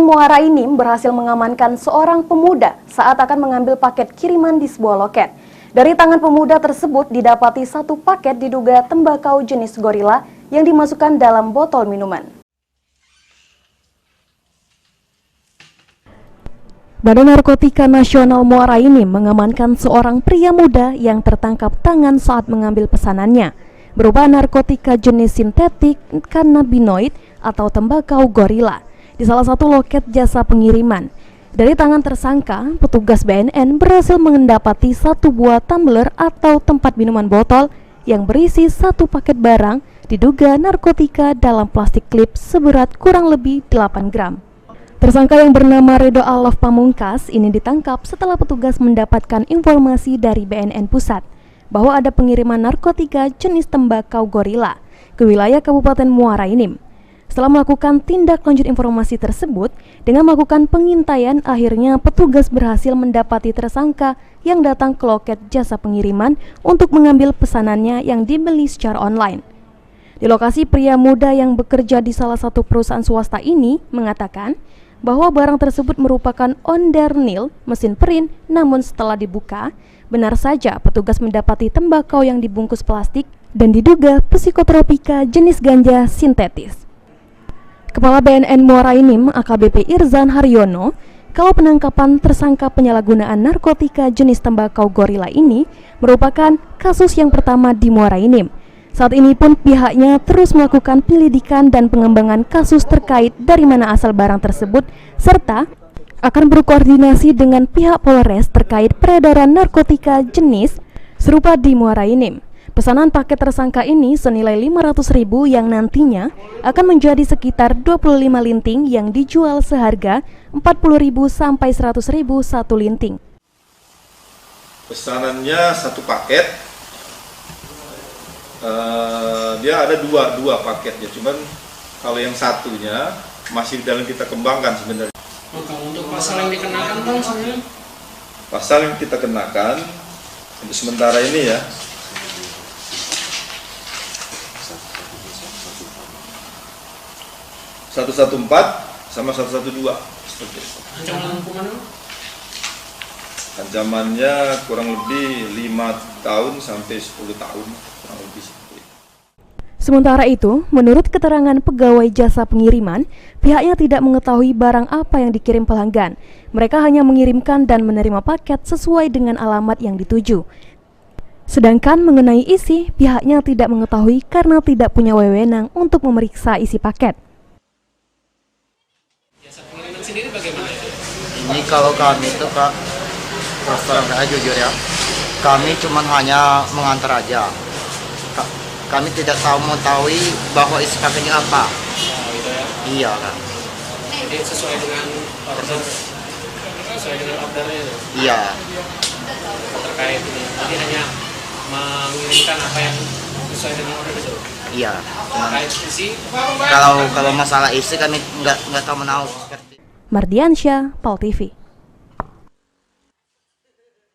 BNN Muara Enim berhasil mengamankan seorang pemuda saat akan mengambil paket kiriman di sebuah loket. Dari tangan pemuda tersebut didapati satu paket diduga tembakau jenis gorila yang dimasukkan dalam botol minuman. Badan Narkotika Nasional Muara Enim mengamankan seorang pria muda yang tertangkap tangan saat mengambil pesanannya berupa narkotika jenis sintetik cannabinoid atau tembakau gorila di salah satu loket jasa pengiriman. Dari tangan tersangka, petugas BNN berhasil mendapati satu buah tumbler atau tempat minuman botol yang berisi satu paket barang diduga narkotika dalam plastik klip seberat kurang lebih 8 gram. Tersangka yang bernama Redo Alaf Pamungkas ini ditangkap setelah petugas mendapatkan informasi dari BNN Pusat bahwa ada pengiriman narkotika jenis tembakau gorila ke wilayah Kabupaten Muara Enim. Setelah melakukan tindak lanjut informasi tersebut, dengan melakukan pengintaian, akhirnya petugas berhasil mendapati tersangka yang datang ke loket jasa pengiriman untuk mengambil pesanannya yang dibeli secara online. Di lokasi, pria muda yang bekerja di salah satu perusahaan swasta ini mengatakan bahwa barang tersebut merupakan ondernil mesin print, namun setelah dibuka, benar saja petugas mendapati tembakau yang dibungkus plastik dan diduga psikotropika jenis ganja sintetis. Kepala BNN Muara Enim AKBP Irzan Haryono, kalau penangkapan tersangka penyalahgunaan narkotika jenis tembakau gorila ini merupakan kasus yang pertama di Muara Enim. Saat ini pun pihaknya terus melakukan penyelidikan dan pengembangan kasus terkait dari mana asal barang tersebut, serta akan berkoordinasi dengan pihak Polres terkait peredaran narkotika jenis serupa di Muara Enim. Pesanan paket tersangka ini senilai 500.000 yang nantinya akan menjadi sekitar 25 linting yang dijual seharga 40.000 sampai 100.000 satu linting. Pesanannya satu paket. Dia ada dua paket ya, cuman kalau yang satunya masih dalam kita kembangkan sebenarnya. Kalau untuk pasal yang dikenakan Bang sebenarnya? Pasal yang kita kenakan untuk sementara ini ya, (114) sama 112 seperti itu. Ancaman hukumannya? Ancamannya kurang lebih 5 tahun sampai 10 tahun. Sementara itu, menurut keterangan pegawai jasa pengiriman, pihaknya tidak mengetahui barang apa yang dikirim pelanggan. Mereka hanya mengirimkan dan menerima paket sesuai dengan alamat yang dituju. Sedangkan mengenai isi, pihaknya tidak mengetahui karena tidak punya wewenang untuk memeriksa isi paket. Jasa pengiriman sendiri bagaimana? Ini kalau kami itu Kak, terus terang saya jujur ya, kami cuma hanya mengantar aja. Kami tidak tahu mengetahui bahwa isi paketnya apa. Gitu ya? Iya Kak. Jadi sesuai dengan ordernya itu? Iya. Terkait ini, jadi hanya mengirimkan apa yang sesuai dengan order itu? Iya. Terkait isi? Kalau masalah isi kami nggak tahu menahu. Mardiansyah, PAL TV.